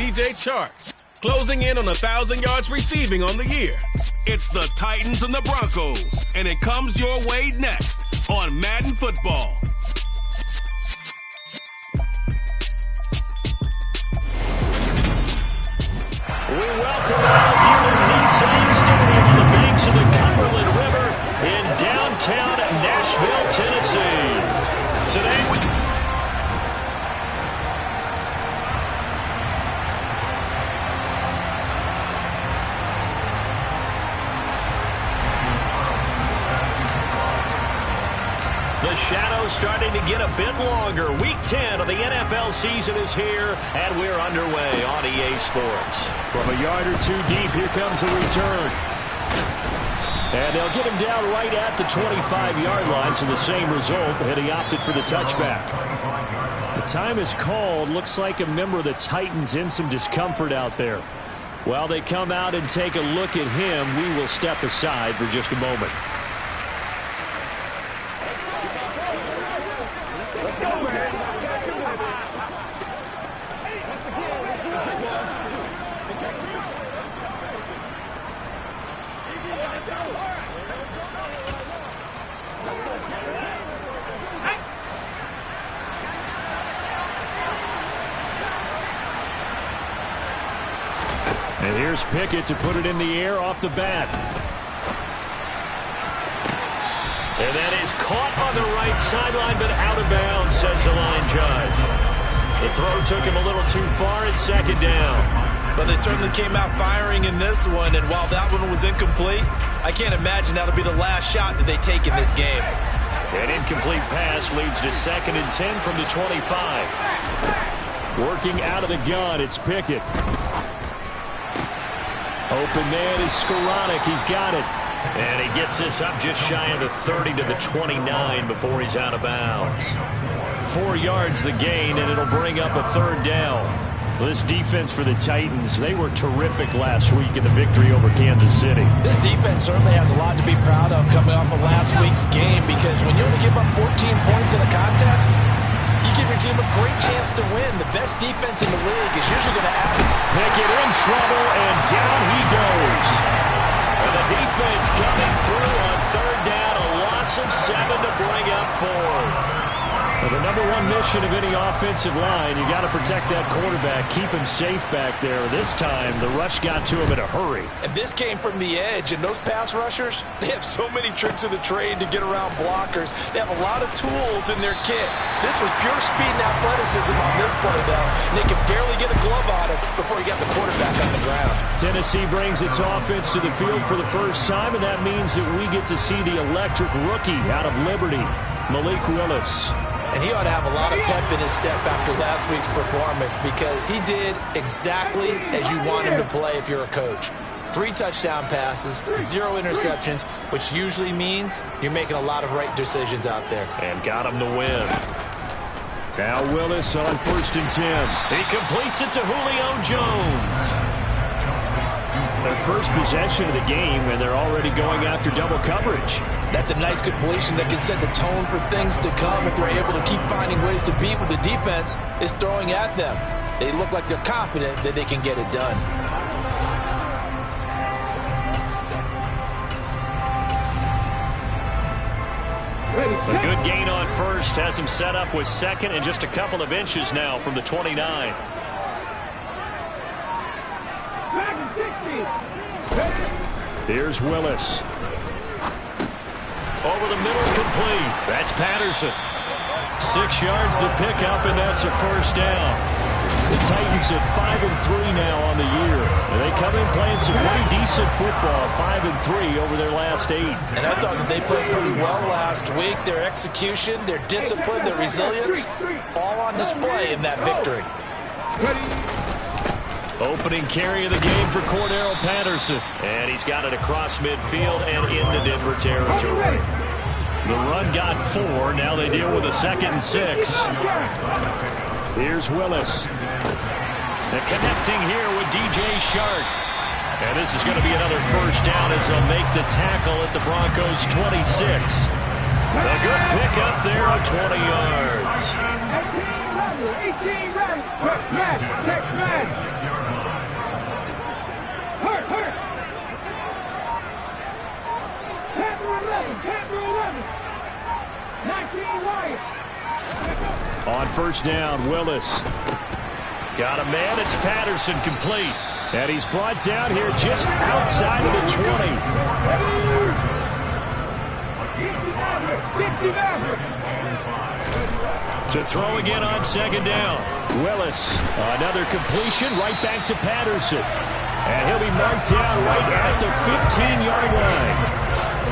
DJ Chark, closing in on 1,000 yards receiving on the year. It's the Titans and the Broncos, and it comes your way next on Madden Football. We welcome all of you to Nissan Stadium on the banks of the Cumberland River in downtown Nashville, Tennessee. Today the shadow's starting to get a bit longer. Week 10 of the NFL season is here, and we're underway on EA Sports. From a yard or two deep, here comes the return. And they'll get him down right at the 25-yard line, so the same result, and he opted for the touchback. The time is called. Looks like a member of the Titans in some discomfort out there. While they come out and take a look at him, we will step aside for just a moment. Let's go, man. And here's Pickett to put it in the air off the bat. And that is caught on the right sideline, but out of bounds, says the line judge. The throw took him a little too far. It's second down. But they certainly came out firing in this one, and while that one was incomplete, I can't imagine that'll be the last shot that they take in this game. An incomplete pass leads to 2nd and 10 from the 25. Working out of the gun, it's Pickett. Open man is Skoranek. He's got it. And he gets this up just shy of the 30 to the 29 before he's out of bounds. 4 yards the gain, and it'll bring up a third down. This defense for the Titans, they were terrific last week in the victory over Kansas City. This defense certainly has a lot to be proud of coming off of last week's game, because when you only give up 14 points in a contest, you give your team a great chance to win. The best defense in the league is usually going to have it. Pickett in trouble, and down he goes. And the defense coming through on third down, a loss of 7 to bring up 4. Well, the number one mission of any offensive line, you got to protect that quarterback, keep him safe back there. This time, the rush got to him in a hurry. And this came from the edge, and those pass rushers, they have so many tricks of the trade to get around blockers. They have a lot of tools in their kit. This was pure speed and athleticism on this play, though. And they could barely get a glove on him before he got the quarterback on the ground. Tennessee brings its offense to the field for the first time, and that means that we get to see the electric rookie out of Liberty, Malik Willis. And he ought to have a lot of pep in his step after last week's performance, because he did exactly as you want him to play if you're a coach. 3 touchdown passes, 0 interceptions, which usually means you're making a lot of right decisions out there. And got him to win. Now Willis on 1st and 10. He completes it to Julio Jones. Their first possession of the game, and they're already going after double coverage. That's a nice completion that can set the tone for things to come if they're able to keep finding ways to beat what the defense is throwing at them. They look like they're confident that they can get it done. A good gain on first has him set up with 2nd and just a couple of inches now from the 29. Here's Willis. Over the middle, complete. That's Patterson. 6 yards the pickup, and that's a first down. The Titans at 5-3 now on the year. And they come in playing some pretty decent football, 5-3 over their last 8. And I thought that they played pretty well last week. Their execution, their discipline, their resilience, all on display in that victory. Opening carry of the game for Cordero Patterson. And he's got it across midfield and into Denver territory. The run got 4. Now they deal with a 2nd and 6. Here's Willis. And connecting here with DJ Chark. And this is going to be another first down as they'll make the tackle at the Broncos' 26. A good pickup there of 20 yards. 18 ready. first down. Willis. Got a man. It's Patterson, complete. And he's brought down here just outside of the 20. To throw again on second down. Willis. Another completion right back to Patterson. And he'll be marked down right at the 15-yard line.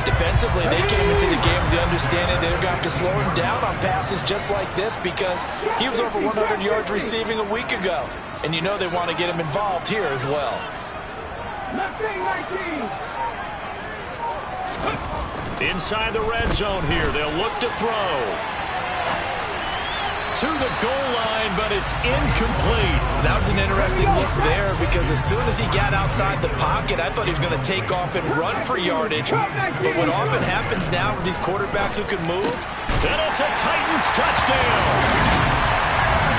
Defensively, they came into the game with the understanding they're going to have to slow him down on passes just like this because he was over 100 yards receiving a week ago. And you know they want to get him involved here as well. Inside the red zone here, they'll look to throw. To the goal line, but it's incomplete. That was an interesting look there because as soon as he got outside the pocket, I thought he was going to take off and run for yardage. But what often happens now with these quarterbacks who can move. And it's a Titans touchdown.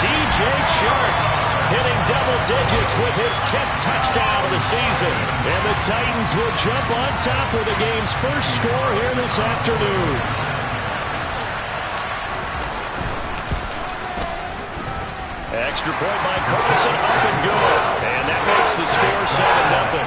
DJ Chark hitting double digits with his 10th touchdown of the season. And the Titans will jump on top with the game's first score here this afternoon. Extra point by Carson, up and good. And that makes the score 7-0.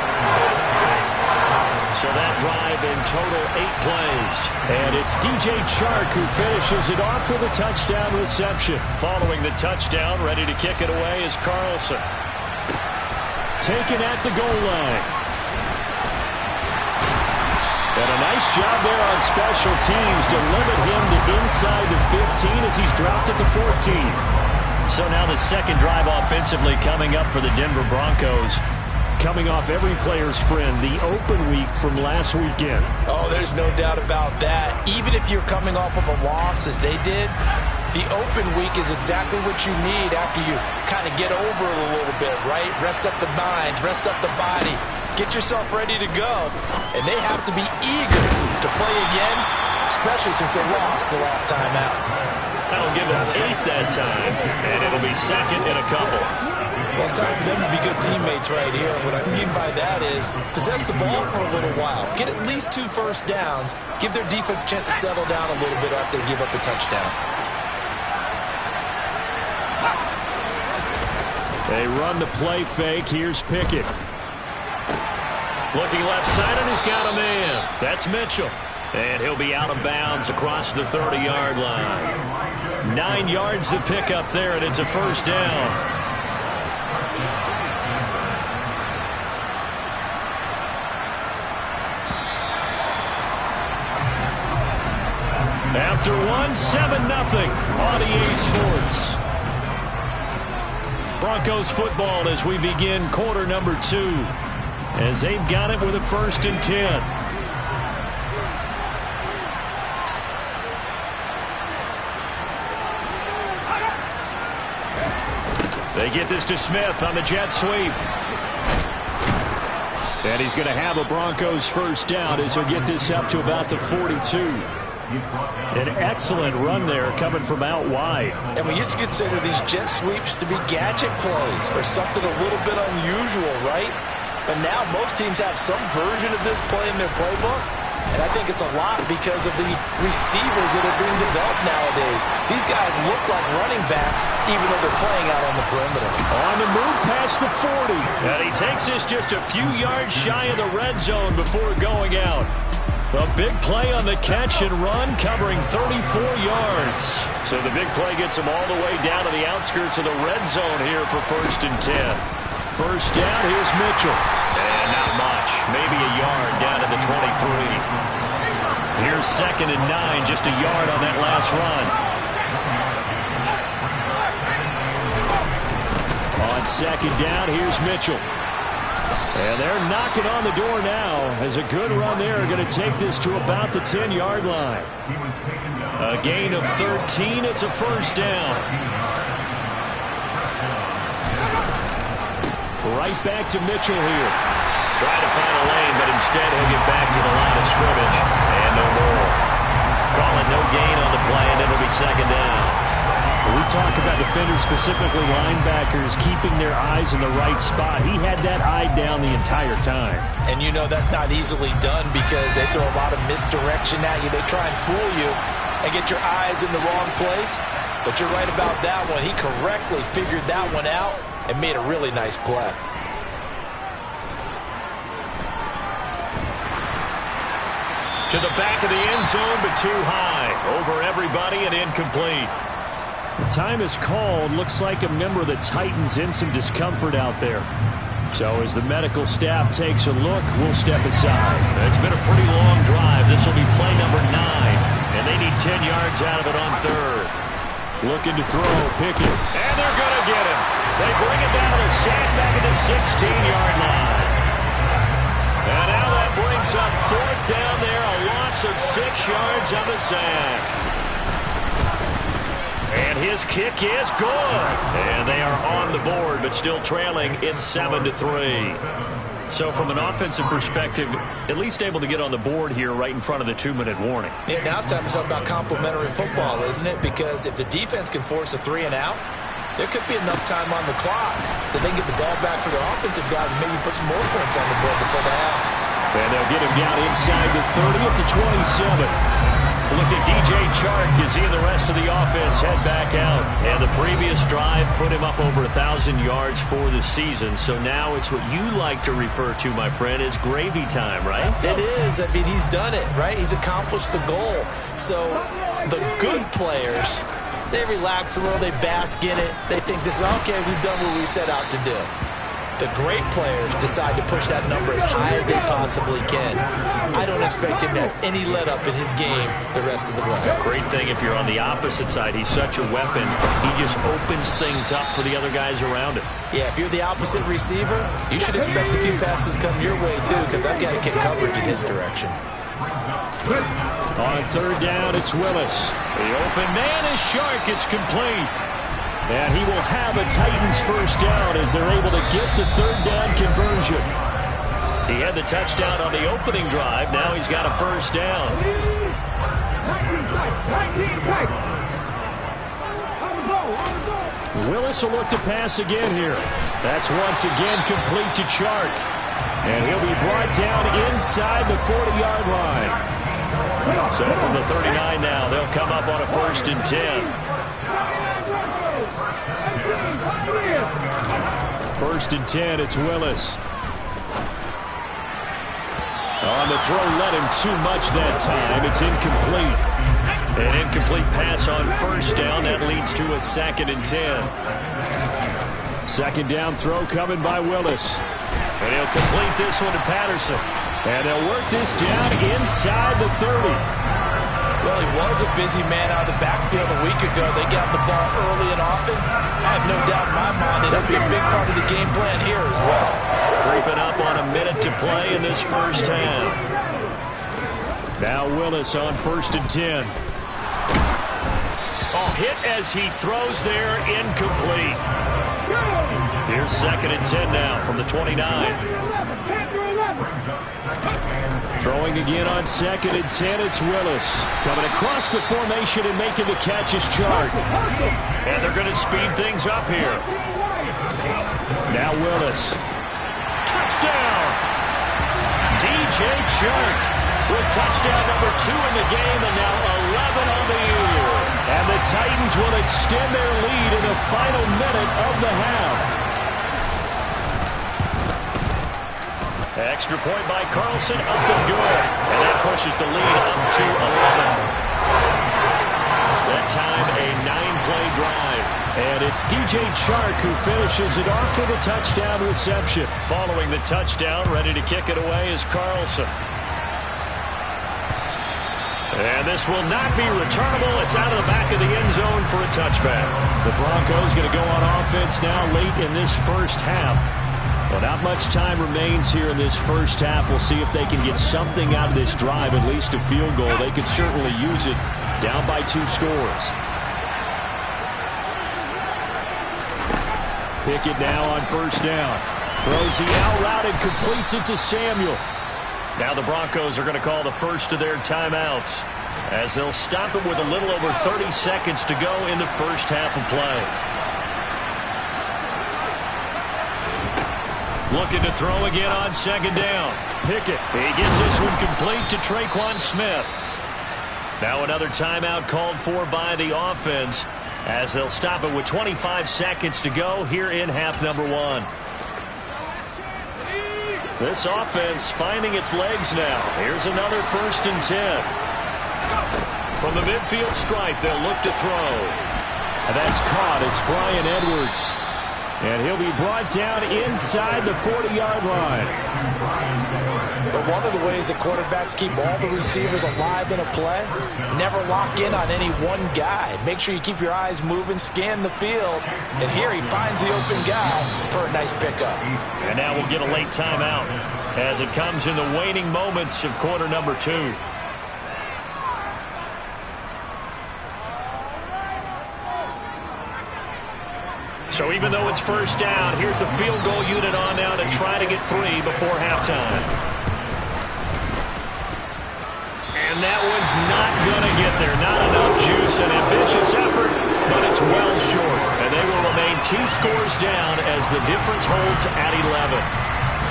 So that drive in total 8 plays. And it's DJ Chark who finishes it off with a touchdown reception. Following the touchdown, ready to kick it away is Carlson. Taken at the goal line. And a nice job there on special teams to limit him to inside the 15 as he's dropped at the 14. So now the second drive offensively coming up for the Denver Broncos. Coming off every player's friend, the open week from last weekend. Oh, there's no doubt about that. Even if you're coming off of a loss as they did, the open week is exactly what you need after you kind of get over it a little bit, right? Rest up the mind, rest up the body, get yourself ready to go. And they have to be eager to play again, especially since they lost the last time out. That'll give them 8 that time, and it'll be second in a couple. Well, it's time for them to be good teammates right here. What I mean by that is possess the ball for a little while. Get at least 2 first downs. Give their defense a chance to settle down a little bit after they give up a touchdown. They run the play fake. Here's Pickett. Looking left side, and he's got a man. That's Mitchell. And he'll be out of bounds across the 30-yard line. 9 yards to pick up there, and it's a first down. After 7-0 on EA Sports. Broncos football as we begin quarter number 2. As they've got it with a 1st and 10. They get this to Smith on the jet sweep. And he's going to have a Broncos first down as he'll get this up to about the 42. An excellent run there coming from out wide. And we used to consider these jet sweeps to be gadget plays or something a little bit unusual, right? But now most teams have some version of this play in their playbook. And I think it's a lot because of the receivers that are being developed nowadays. These guys look like running backs even though they're playing out on the perimeter. On the move past the 40. And he takes this just a few yards shy of the red zone before going out. A big play on the catch and run covering 34 yards. So the big play gets him all the way down to the outskirts of the red zone here for 1st and 10. First down, here's Mitchell. And not much. Maybe a yard down to the 23. Here's 2nd and 9, just a yard on that last run. On 2nd down, here's Mitchell. And they're knocking on the door now as a good run there are going to take this to about the 10-yard line. A gain of 13. It's a first down. Right back to Mitchell here. Trying to find a lane, but instead he'll get back to the line of scrimmage. And no more. Calling no gain on the play, and it'll be 2nd down. We talk about defenders, specifically linebackers, keeping their eyes in the right spot. He had that eye down the entire time. And you know that's not easily done because they throw a lot of misdirection at you. They try and fool you and get your eyes in the wrong place. But you're right about that one. He correctly figured that one out and made a really nice play. To the back of the end zone, but too high. Over everybody and incomplete. The time is called. Looks like a member of the Titans in some discomfort out there. So as the medical staff takes a look, we'll step aside. It's been a pretty long drive. This will be play number 9. And they need 10 yards out of it on third. Looking to throw, Pickett. And they're going to get him. They bring it down a sack back at the 16-yard line. And now that brings up fourth down there. A loss of 6 yards on the sack. And his kick is good. And they are on the board, but still trailing. It's 7-3. So from an offensive perspective, at least able to get on the board here right in front of the 2-minute warning. Yeah, now it's time to talk about complementary football, isn't it? Because if the defense can force a 3-and-out, there could be enough time on the clock that they can get the ball back for their offensive guys and maybe put some more points on the board before the half. And they'll get him down inside the 30 at the 27. Look at DJ Chark as he and the rest of the offense head back out. And the previous drive put him up over 1,000 yards for the season. So now it's what you like to refer to, my friend, as gravy time, right? It is. I mean, he's done it, right? He's accomplished the goal. So the good players, they relax a little. They bask in it. They think this is, okay, we've done what we set out to do. The great players decide to push that number as high as they possibly can. I don't expect him to have any let-up in his game the rest of the way. Great thing if you're on the opposite side. He's such a weapon. He just opens things up for the other guys around him. Yeah, if you're the opposite receiver, you should expect a few passes come your way, too, because I've got to get coverage in his direction. On third down, it's Willis. The open man is Shark. It's complete. And he will have a Titans first down as they're able to get the third down conversion. He had the touchdown on the opening drive. Now he's got a first down. Willis will look to pass again here. That's once again complete to Chark. And he'll be brought down inside the 40-yard line. So from the 39 now, they'll come up on a 1st and 10. 1st and 10, it's Willis. On the throw, led him too much that time. It's incomplete. An incomplete pass on first down. That leads to a 2nd and 10. 2nd down throw coming by Willis. And he'll complete this one to Patterson. And they'll work this down inside the 30. Well, he was a busy man out of the backfield a week ago. They got the ball early and often. I have no doubt in my mind it'll be a big part of the game plan here as well. Creeping up on a minute to play in this first half. Now Willis on 1st and 10. Oh, hit as he throws there, incomplete. Here's 2nd and 10 now from the 29. Throwing again on 2nd and 10, it's Willis. Coming across the formation and making the catch is Chark. And they're going to speed things up here. Now Willis. Touchdown! DJ Chark with touchdown number 2 in the game and now 11 on the year. And the Titans will extend their lead in the final minute of the half. Extra point by Carlson, up and good. And that pushes the lead up to 11. That time, a 9-play drive. And it's DJ Chark who finishes it off with a touchdown reception. Following the touchdown, ready to kick it away is Carlson. And this will not be returnable. It's out of the back of the end zone for a touchback. The Broncos going to go on offense now late in this first half. Well, not much time remains here in this first half. We'll see if they can get something out of this drive, at least a field goal. They could certainly use it down by 2 scores. Pickett now on 1st down. Throws the out route and completes it to Samuel. Now the Broncos are going to call the first of their timeouts as they'll stop it with a little over 30 seconds to go in the first half of play. Looking to throw again on 2nd down. Pickett. He gets this one complete to Traquan Smith. Now another timeout called for by the offense as they'll stop it with 25 seconds to go here in half number 1. This offense finding its legs now. Here's another 1st and 10. From the midfield stripe, they'll look to throw. And that's caught. It's Bryan Edwards. And he'll be brought down inside the 40-yard line. But one of the ways that quarterbacks keep all the receivers alive in a play, never lock in on any one guy. Make sure you keep your eyes moving, scan the field. And here he finds the open guy for a nice pickup. And now we'll get a late timeout as it comes in the waning moments of quarter number 2. So even though it's 1st down, here's the field goal unit on now to try to get 3 before halftime. And that one's not going to get there. Not enough juice. An ambitious effort, but it's well short. And they will remain 2 scores down as the difference holds at 11.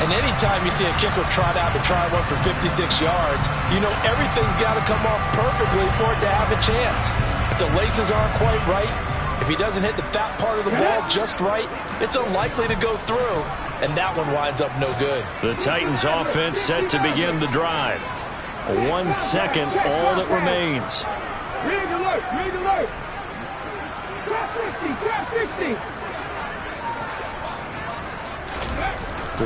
And anytime you see a kicker trot out to try one for 56 yards, you know everything's got to come off perfectly for it to have a chance. If the laces aren't quite right, if he doesn't hit the fat part of the ball just right, it's unlikely to go through, and that one winds up no good. The Titans offense set to begin the drive. 1 second, all that remains. Rig alert! Rig alert! Trap 60!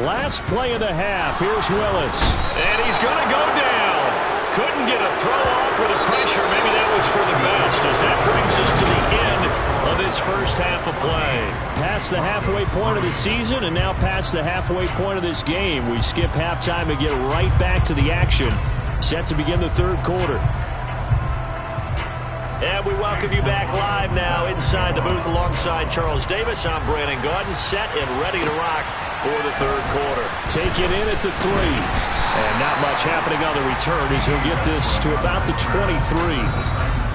Last play of the half. Here's Willis. And he's going to go down. Couldn't get a throw off with the pressure. Maybe that was for the best, as that brings us to the end of this first half of play. Past the halfway point of the season and now past the halfway point of this game. We skip halftime and get right back to the action. Set to begin the 3rd quarter. And we welcome you back live now inside the booth alongside Charles Davis. I'm Brandon Gaudin, set and ready to rock for the 3rd quarter. Take it in at the 3. And not much happening on the return as he'll get this to about the 23.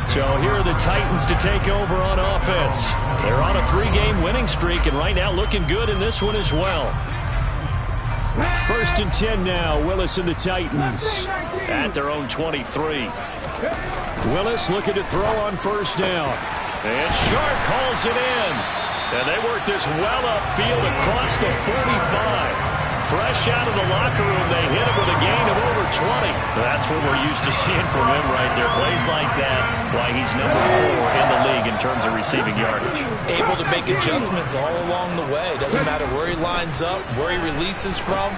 So here are the Titans to take over on offense. They're on a 3-game winning streak and right now looking good in this one as well. 1st and 10 now. Willis and the Titans at their own 23. Willis looking to throw on 1st down. And Sharp calls it in. And they work this well upfield across the 45. Fresh out of the locker room, they hit him with a gain of over 20. That's what we're used to seeing from him right there. Plays like that, why he's number 4 in the league in terms of receiving yardage. Able to make adjustments all along the way. Doesn't matter where he lines up, where he releases from.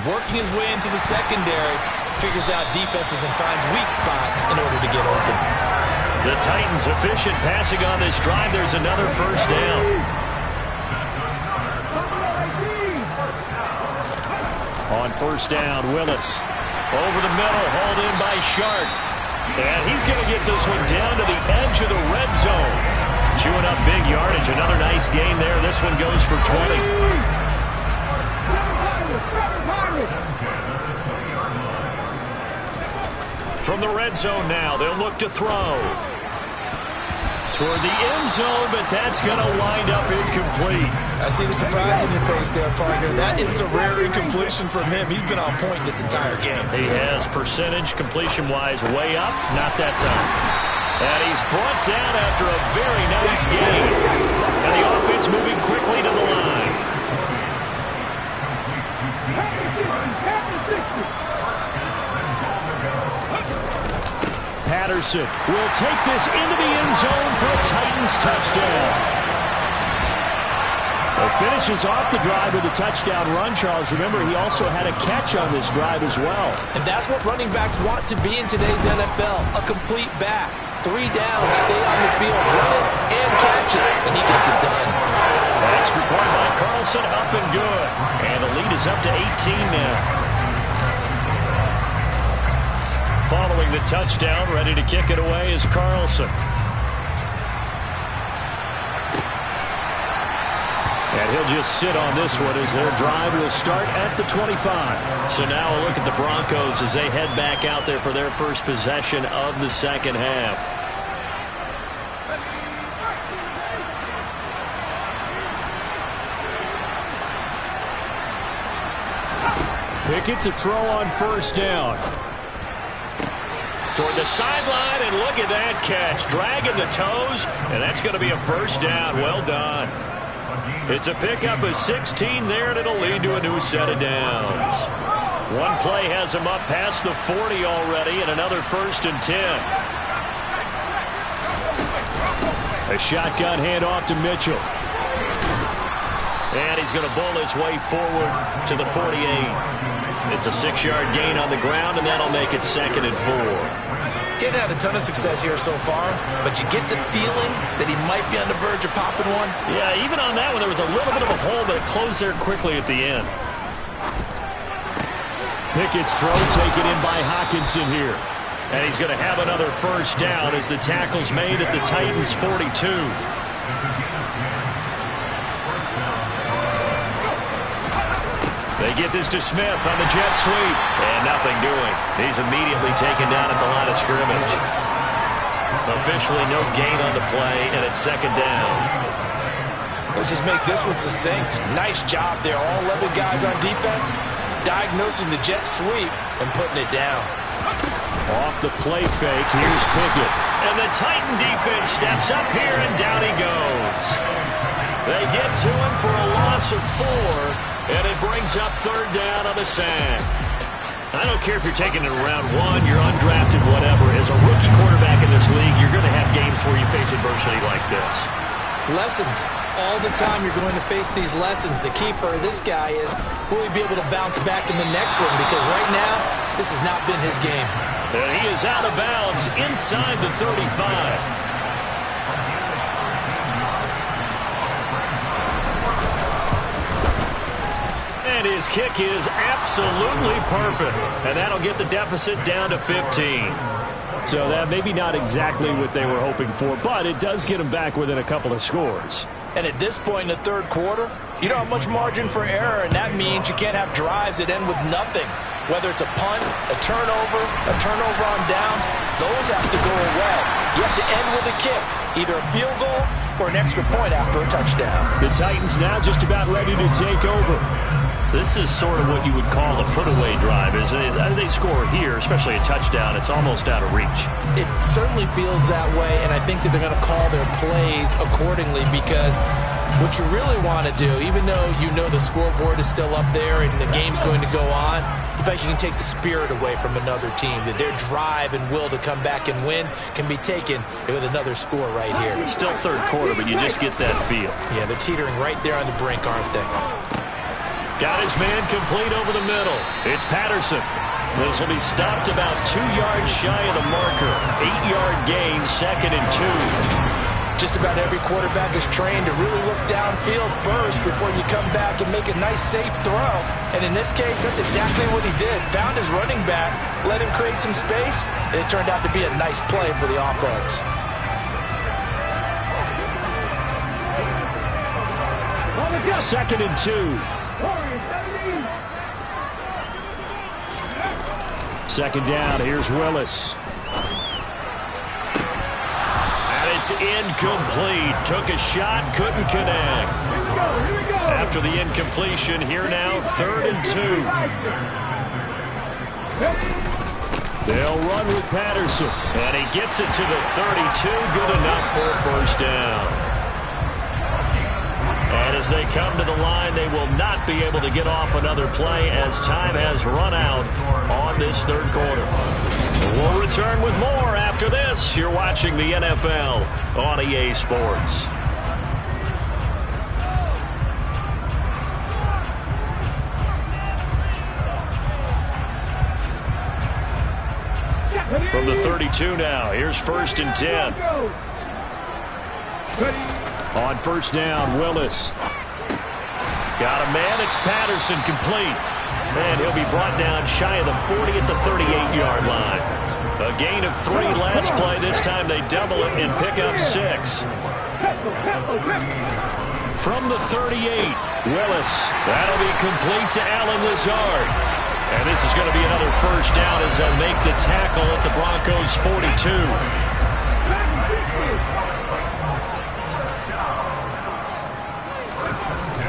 Working his way into the secondary, figures out defenses and finds weak spots in order to get open. The Titans efficient passing on this drive. There's another 1st down. On 1st down, Willis. Over the middle, hauled in by Sharp. And he's going to get this one down to the edge of the red zone. Chewing up big yardage. Another nice gain there. This one goes for 20. From the red zone now, they'll look to throw. Toward the end zone, but that's going to wind up incomplete. I see the surprise in your face there, partner. That is a rare incompletion from him. He's been on point this entire game. He has percentage completion-wise way up. Not that time. And he's brought down after a very nice game. And the offense moving quickly to the line. Patterson will take this into the end zone for a Titans touchdown. Well, finishes off the drive with a touchdown run, Charles. Remember, he also had a catch on this drive as well. And that's what running backs want to be in today's NFL, a complete back. 3 down, stay on the field, run it, and catch it. And he gets it done. Extra point by Carlson, up and good. And the lead is up to 18 now. Following the touchdown, ready to kick it away is Carlson. And he'll just sit on this one as their drive will start at the 25. So now a look at the Broncos as they head back out there for their first possession of the 2nd half. Pickett to throw on 1st down. toward the sideline, and look at that catch. Dragging the toes, and that's going to be a first down. Well done. It's a pickup of 16 there, and it'll lead to a new set of downs. One play has him up past the 40 already, and another 1st and 10. A shotgun handoff to Mitchell. And he's going to bowl his way forward to the 48. It's a 6-yard gain on the ground, and that'll make it 2nd and 4. Getting had a ton of success here so far, but you get the feeling that he might be on the verge of popping one. Yeah, even on that one, there was a little bit of a hole, but it closed there quickly at the end. Pickett's throw taken in by Hockenson here. And he's going to have another first down as the tackle's made at the Titans' 42. They get this to Smith on the jet sweep. And nothing doing. He's immediately taken down at the line of scrimmage. Officially no gain on the play, and it's 2nd down. Let's just make this one succinct. Nice job there. All 11 guys on defense diagnosing the jet sweep and putting it down. Off the play fake, here's Pickett. And the Titan defense steps up here, and down he goes. They get to him for a loss of 4, and it brings up 3rd down on the sack. I don't care if you're taking it in round 1, you're undrafted, whatever. As a rookie quarterback in this league, you're going to have games where you face adversity like this. Lessons. All the time you're going to face these lessons. The key for this guy is, will he be able to bounce back in the next one? Because right now, this has not been his game. And he is out of bounds inside the 35. And his kick is absolutely perfect. And that'll get the deficit down to 15. So that maybe not exactly what they were hoping for, but it does get them back within a couple of scores. And at this point in the 3rd quarter, you don't have much margin for error, and that means you can't have drives that end with nothing. Whether it's a punt, a turnover on downs, those have to go away. You have to end with a kick, either a field goal or an extra point after a touchdown. The Titans now just about ready to take over. This is sort of what you would call a put-away drive. They score here, especially a touchdown, it's almost out of reach. It certainly feels that way, and I think that they're going to call their plays accordingly, because what you really want to do, even though you know the scoreboard is still up there and the game's going to go on, in fact, you can take the spirit away from another team, that their drive and will to come back and win can be taken with another score right here. It's still 3rd quarter, but you just get that feel. Yeah, they're teetering right there on the brink, aren't they? Got his man complete over the middle. It's Patterson. This will be stopped about 2 yards shy of the marker. 8-yard gain, 2nd and 2. Just about every quarterback is trained to really look downfield first before you come back and make a nice, safe throw. And in this case, that's exactly what he did. Found his running back, let him create some space, and it turned out to be a nice play for the offense. Second and 2. Second down, here's Willis. And it's incomplete. Took a shot, couldn't connect. After the incompletion, here now, 3rd and 2. They'll run with Patterson. And he gets it to the 32, good enough for a first down. And as they come to the line, they will not be able to get off another play as time has run out on this 3rd quarter. We'll return with more after this. You're watching the NFL on EA Sports. From the 32 now, here's 1st and 10. On first down, Willis. Got a man, it's Patterson, complete. And he'll be brought down shy of the 40 at the 38-yard line. A gain of 3 last play. This time they double it and pick up 6. From the 38, Willis. That'll be complete to Allen Lazard. And this is going to be another first down as they'll make the tackle at the Broncos' 42.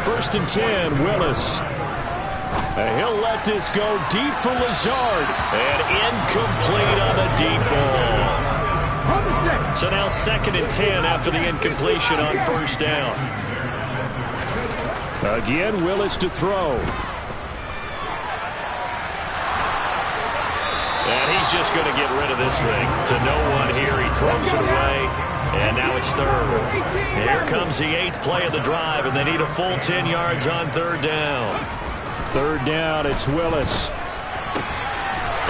First and 10, Willis. He'll let this go deep for Lazard. And incomplete on the deep ball. So now 2nd and 10 after the incompletion on 1st down. Again, Willis to throw. And he's just going to get rid of this thing. To no one here. He throws it away. And now it's 3rd. Here comes the 8th play of the drive, and they need a full 10 yards on 3rd down. 3rd down, it's Willis.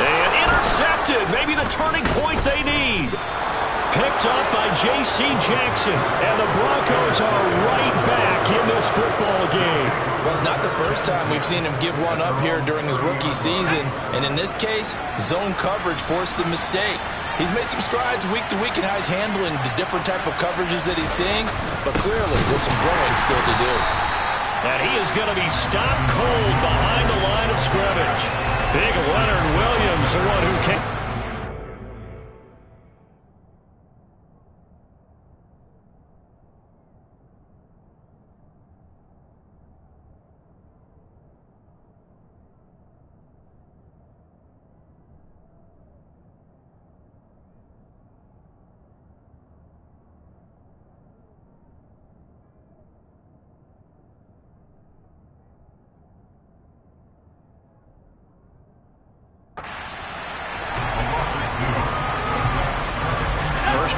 And intercepted. Maybe the turning point they need. Picked up by J.C. Jackson. And the Broncos are right back in this football game. Well, it's not the first time we've seen him give one up here during his rookie season. And in this case, zone coverage forced the mistake. He's made some strides week to week in how he's handling the different type of coverages that he's seeing. But clearly, there's some growing still to do. And he is going to be stopped cold behind the line of scrimmage. Big Leonard Williams, the one who came.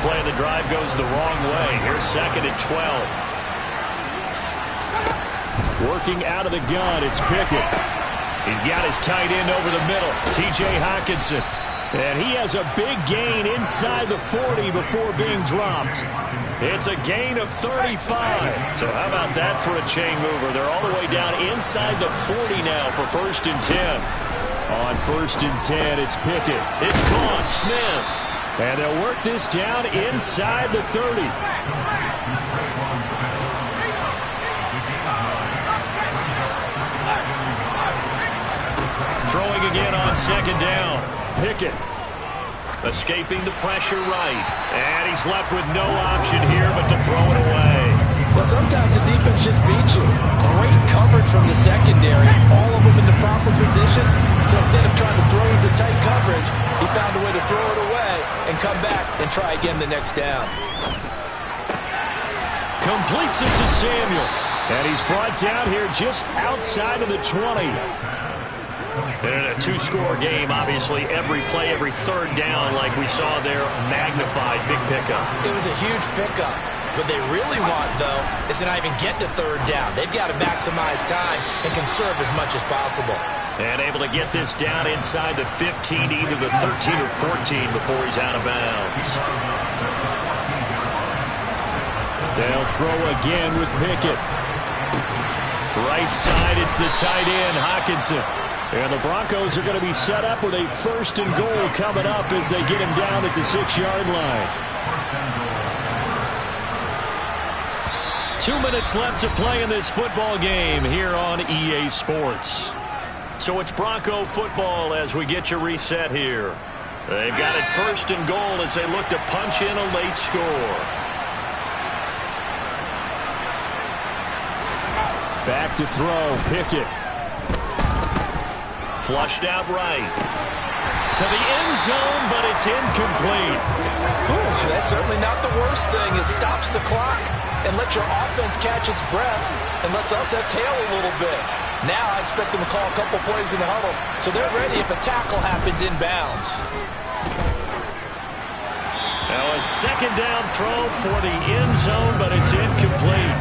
Play of the drive goes the wrong way. Here's 2nd and 12. Working out of the gun, it's Pickett. He's got his tight end over the middle, T.J. Hockenson. And he has a big gain inside the 40 before being dropped. It's a gain of 35. So how about that for a chain mover? They're all the way down inside the 40 now for 1st and 10. On 1st and 10, it's Pickett. It's gone, Smith. And they'll work this down inside the 30. Throwing again on 2nd down. Pickett escaping the pressure right. And he's left with no option here but to throw it away. Well, sometimes the defense just beats you. Great coverage from the secondary. All of them in the proper position. So instead of trying to throw into tight coverage, he found a way to throw it away and come back and try again the next down. Completes it to Samuel. And he's brought down here just outside of the 20. And in a 2-score game, obviously, every play, every 3rd down, like we saw there, magnified. Big pickup. It was a huge pickup. What they really want, though, is to not even get to 3rd down. They've got to maximize time and conserve as much as possible. And able to get this down inside the 15, either the 13 or 14 before he's out of bounds. They'll throw again with Pickett. Right side, it's the tight end, Hockenson. And the Broncos are going to be set up with a 1st and goal coming up as they get him down at the 6-yard line. 2 minutes left to play in this football game here on EA Sports. So it's Bronco football as we get you reset here. They've got it 1st and goal as they look to punch in a late score. Back to throw, Pickett. Flushed out right. To the end zone, but it's incomplete. Ooh, that's certainly not the worst thing. It stops the clock and lets your offense catch its breath and lets us exhale a little bit. Now I expect them to call a couple plays in the huddle so they're ready if a tackle happens inbounds. Now a 2nd down throw for the end zone, but it's incomplete.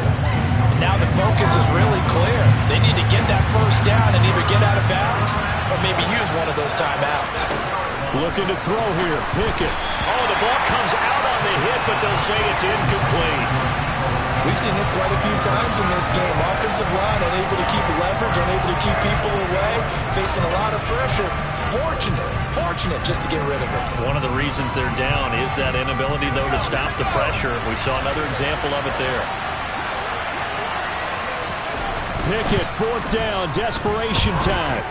Now the focus is really clear. They need to get that 1st down and either get out of bounds or maybe use one of those timeouts. Looking to throw here, Pickett. Oh, the ball comes out on the hit, but they'll say it's incomplete. We've seen this quite a few times in this game. Offensive line unable to keep leverage, unable to keep people away, facing a lot of pressure. Fortunate just to get rid of it. One of the reasons they're down is that inability, though, to stop the pressure. We saw another example of it there. Pickett, 4th down, desperation time.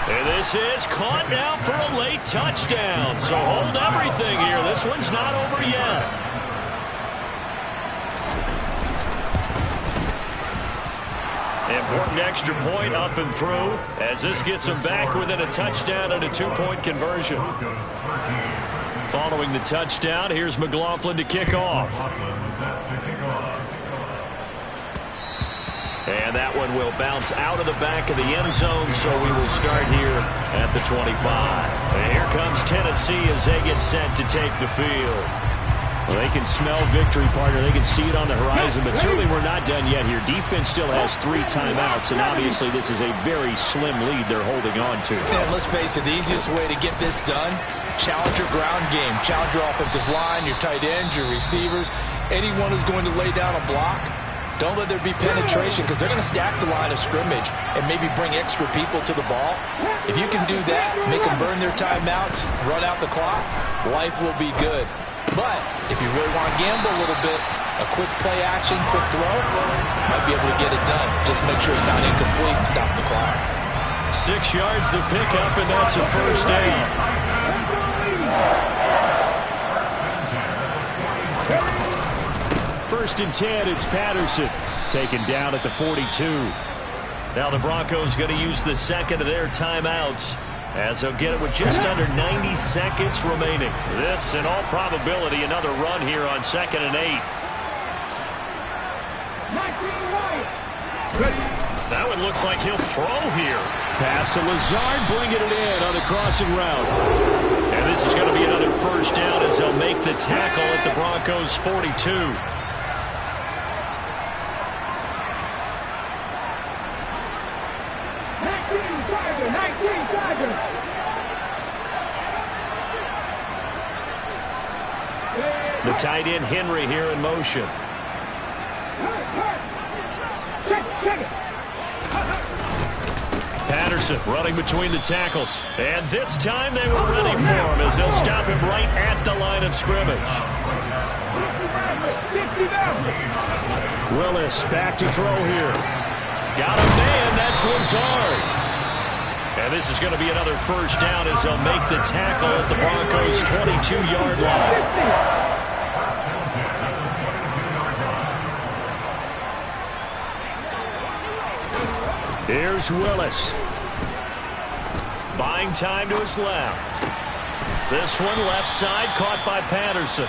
And this is caught now for a late touchdown. So hold everything here. This one's not over yet. Important extra point up and through as this gets them back within a touchdown and a 2-point conversion. Following the touchdown, here's McLaughlin to kick off. And that one will bounce out of the back of the end zone, so we will start here at the 25. And here comes Tennessee as they get set to take the field. Well, they can smell victory, partner. They can see it on the horizon, but certainly we're not done yet here. Defense still has 3 timeouts, and obviously this is a very slim lead they're holding on to. And let's face it, the easiest way to get this done, challenge your ground game. Challenge your offensive line, your tight ends, your receivers, anyone who's going to lay down a block. Don't let there be penetration because they're going to stack the line of scrimmage and maybe bring extra people to the ball. If you can do that, make them burn their timeouts, run out the clock, life will be good. But if you really want to gamble a little bit, a quick play action, quick throw, might be able to get it done. Just make sure it's not incomplete and stop the clock. 6 yards to pick up, and that's a first down. First and 10, it's Patterson. Taken down at the 42. Now the Broncos going to use the second of their timeouts, as they'll get it with just under 90 seconds remaining. This, in all probability, another run here on 2nd and 8. That one looks like he'll throw here. Pass to Lazard, bringing it in on the crossing route. And this is going to be another first down as they'll make the tackle at the Broncos' 42. The tight end Henry here in motion. Patterson running between the tackles. And this time they were ready for him as they'll stop him right at the line of scrimmage. Willis back to throw here. Got a man, that's Lazard. And this is going to be another first down as they'll make the tackle at the Broncos' 22-yard line. Here's Willis. Buying time to his left. This one left side caught by Patterson.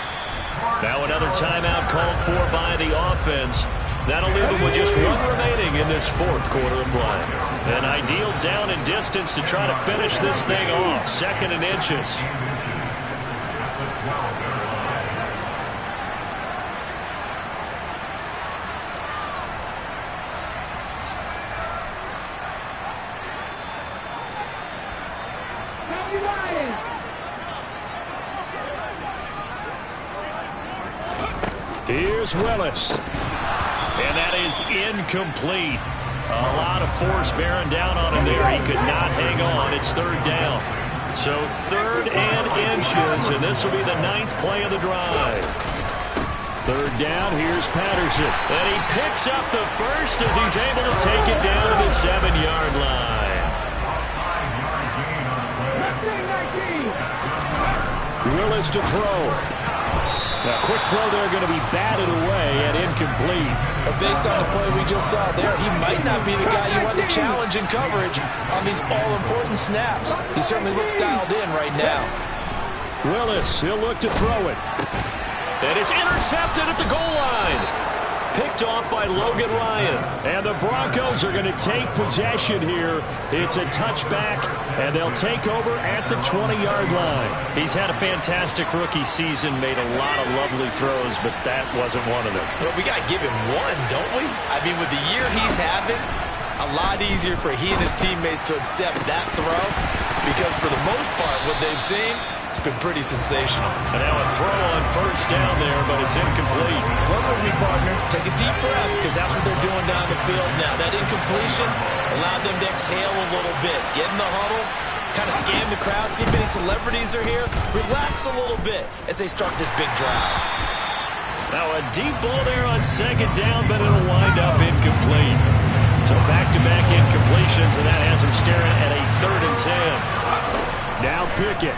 Now another timeout called for by the offense. That'll leave them with just one remaining in this 4th quarter of play. An ideal down and distance to try to finish this thing off. 2nd and inches. Here's Willis. And that is incomplete. A lot of force bearing down on him there. He could not hang on. It's 3rd down. So 3rd and inches, and this will be the 9th play of the drive. 3rd down, here's Patterson. And he picks up the first as he's able to take it down to the 7-yard line. Willis to throw. A quick throw there going to be batted away and incomplete. But based on the play we just saw there, he might not be the guy you want to challenge in coverage on these all-important snaps. He certainly looks dialed in right now. Willis, he'll look to throw it. And it's intercepted at the goal line. Picked off by Logan Ryan. And the Broncos are going to take possession here. It's a touchback, and they'll take over at the 20-yard line. He's had a fantastic rookie season, made a lot of lovely throws, but that wasn't one of them. Well, we got to give him one, don't we? I mean, with the year he's having, a lot easier for he and his teammates to accept that throw because for the most part, what they've seen, it's been pretty sensational. And now a throw on first down there, but it's incomplete. Run with me, partner. Take a deep breath because that's what they're doing down the field now. That incompletion allowed them to exhale a little bit. Get in the huddle, kind of scan the crowd, see if any celebrities are here. Relax a little bit as they start this big drive. Now a deep ball there on 2nd down, but it'll wind up incomplete. So back-to-back incompletions, and that has them staring at a 3rd and 10. Now Pickett.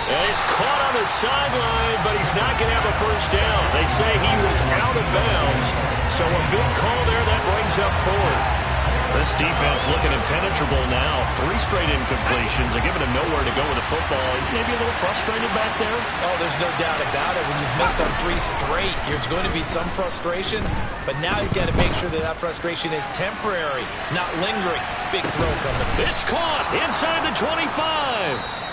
And he's caught on the sideline, but he's not going to have a first down. They say he was out of bounds, So a big call there that brings up fourth. This defense looking impenetrable now. 3 straight incompletions. They're giving him nowhere to go with the football. Maybe a little frustrated back there. Oh, there's no doubt about it. When you've missed on 3 straight, there's going to be some frustration. But now he's got to make sure that that frustration is temporary, not lingering. Big throw coming. It's caught inside the 25.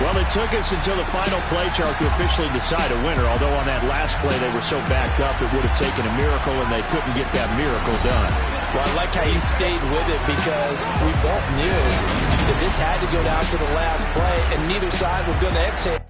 Well, it took us until the final play, Charles, to officially decide a winner. Although on that last play they were so backed up, it would have taken a miracle, and they couldn't get that miracle done. Well, I like how he stayed with it because we both knew that this had to go down to the last play, and neither side was going to exhale.